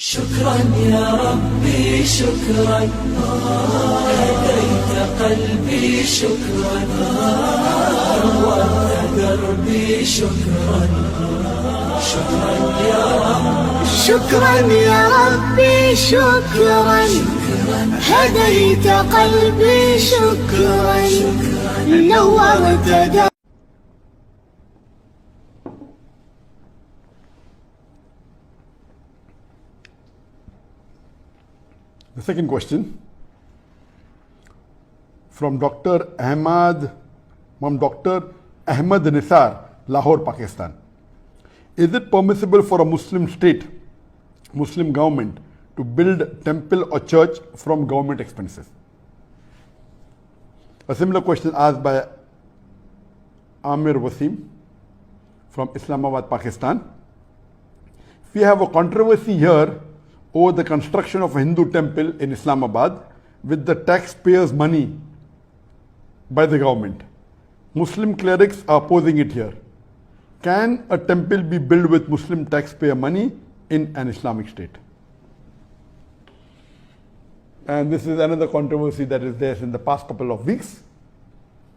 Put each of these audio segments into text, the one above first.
شكرا يا ربي شكرا هديت قلبي شكرا نورت دربي شكرا شكرا يا رب شكرا يا ربي شكرا هديت قلبي شكرا نورت دربي. The second question from Dr. Ahmad Nisar, Lahore, Pakistan. Is it permissible for a Muslim state, Muslim government, to build temple or church from government expenses? A similar question asked by Amir Wasim from Islamabad, Pakistan. We have a controversy here over the construction of a Hindu temple in Islamabad with the taxpayers' money by the government. Muslim clerics are opposing it here. Can a temple be built with Muslim taxpayer money in an Islamic state? And this is another controversy that is there in the past couple of weeks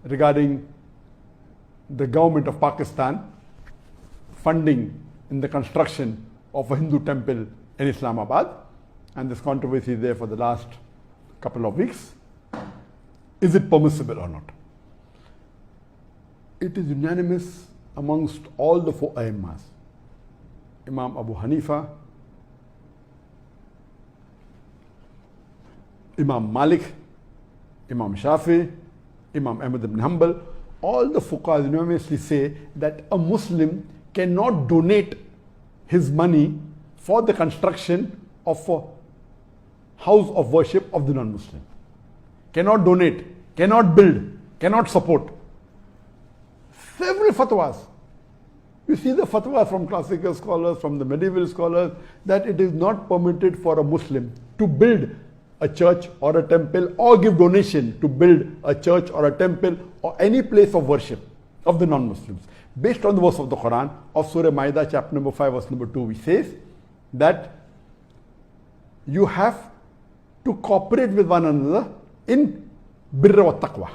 regarding the government of Pakistan funding in the construction of a Hindu temple in Islamabad, and this controversy is there for the last couple of weeks. Is it permissible or not? It is unanimous amongst all the four Aimmas. Imam Abu Hanifa, Imam Malik, Imam Shafi, Imam Ahmad ibn Hanbal, all the fuqahas unanimously say that a Muslim cannot donate his money for the construction of a house of worship of the non-Muslim. Cannot donate, cannot build, cannot support. Several fatwas. You see the fatwas from classical scholars, from the medieval scholars, that it is not permitted for a Muslim to build a church or a temple or give donation to build a church or a temple or any place of worship of the non-Muslims. Based on the verse of the Quran of Surah Ma'idah, chapter number 5, verse number 2, which says that you have to cooperate with one another in birra wa taqwa.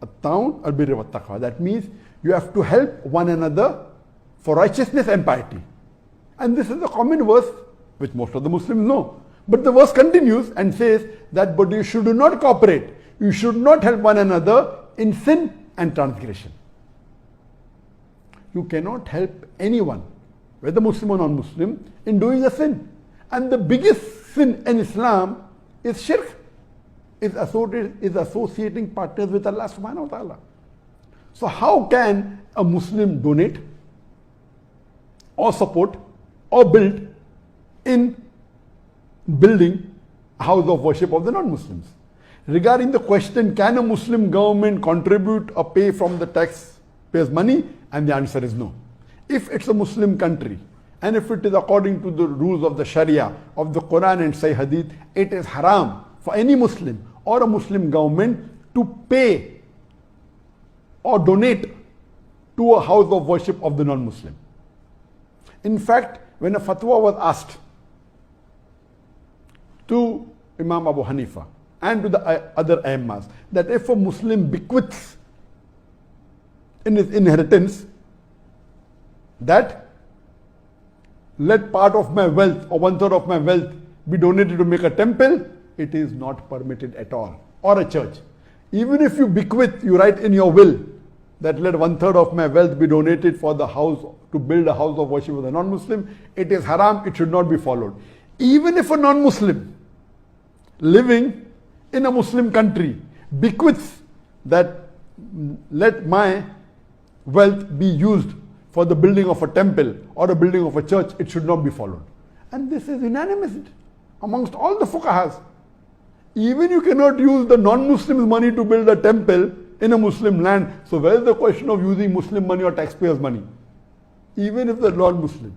At-ta'awun al-birra wa taqwa. That means you have to help one another for righteousness and piety. And this is a common verse which most of the Muslims know. But the verse continues and says that but you should not cooperate. You should not help one another in sin and transgression. You cannot help anyone, whether Muslim or non-Muslim, in doing a sin. And the biggest sin in Islam is shirk, is associating partners with Allah subhanahu wa ta'ala. So how can a Muslim donate or support or build in building a house of worship of the non-Muslims? Regarding the question, can a Muslim government contribute or pay from the taxpayers' money? And the answer is no. If it's a Muslim country, and if it is according to the rules of the Sharia, of the Quran and Sahih Hadith, it is haram for any Muslim or a Muslim government to pay or donate to a house of worship of the non-Muslim. In fact, when a fatwa was asked to Imam Abu Hanifa and to the other Aimmas, that if a Muslim bequeaths in his inheritance that let part of my wealth or 1/3 of my wealth be donated to make a temple, it is not permitted at all, or a church. Even if you bequeath, you write in your will that let 1/3 of my wealth be donated for the house, to build a house of worship of the non-Muslim, it is haram, it should not be followed. Even if a non-Muslim living in a Muslim country bequeaths that let my wealth be used for the building of a temple or the building of a church, it should not be followed. And this is unanimous amongst all the fuqahas. Even you cannot use the non-Muslims' money to build a temple in a Muslim land. So where is the question of using Muslim money or taxpayers' money? Even if the non-Muslim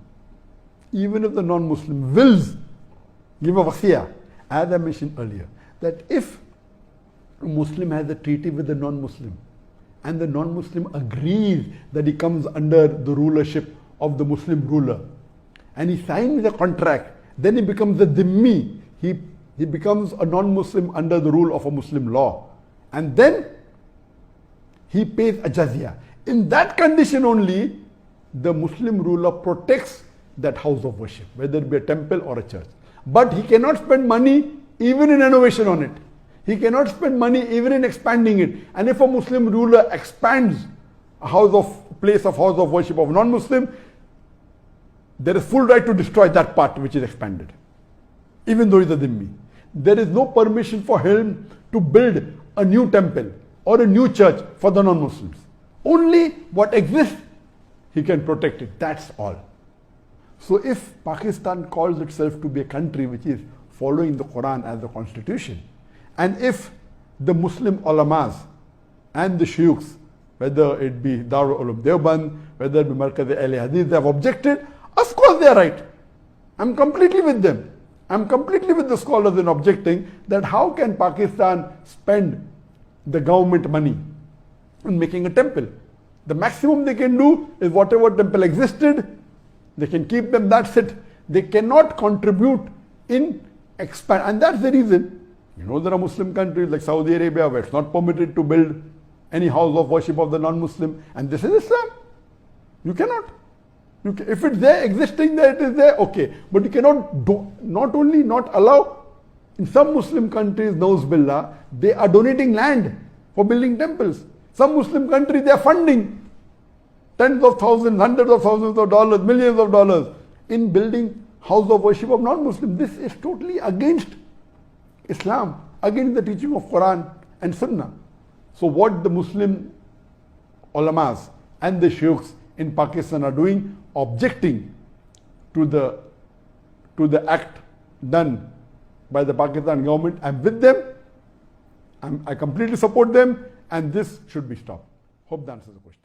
wills give a wasiyah, as I mentioned earlier, that if a Muslim has a treaty with the non-Muslim, and the non-Muslim agrees that he comes under the rulership of the Muslim ruler, and he signs a contract then he becomes a dhimmi. He becomes a non-Muslim under the rule of a Muslim law. And then he pays a jizya. In that condition only, the Muslim ruler protects that house of worship, whether it be a temple or a church. But he cannot spend money even in renovation on it. He cannot spend money even in expanding it. And if a Muslim ruler expands a place of house of worship of non-Muslim, there is full right to destroy that part which is expanded, even though he is a dhimmi. There is no permission for him to build a new temple or a new church for the non-Muslims. Only what exists, he can protect it. That's all. So if Pakistan calls itself to be a country which is following the Quran as the constitution, and if the Muslim ulamas and the shuyukhs, whether it be Darul Ulum Deoband, whether it be Markaz Ahl Hadith, they have objected, of course they are right. I'm completely with them. I'm completely with the scholars in objecting that how can Pakistan spend the government money in making a temple? The maximum they can do is whatever temple existed, they can keep them, that's it. They cannot contribute in expand. And that's the reason, you know, there are Muslim countries like Saudi Arabia where it's not permitted to build any house of worship of the non-Muslim, and this is Islam. You cannot. If it's there, existing there, it is there, okay. But you cannot not only not allow, in some Muslim countries, Nauz Billah, they are donating land for building temples. Some Muslim countries, they are funding tens of thousands, hundreds of thousands of dollars, millions of dollars in building house of worship of non-Muslims. This is totally against Islam, against the teaching of Quran and Sunnah. So what the Muslim ulamas and the shuyukhs in Pakistan are doing, objecting to the act done by the Pakistan government, I'm with them, I completely support them, and this should be stopped. Hope that answers the question.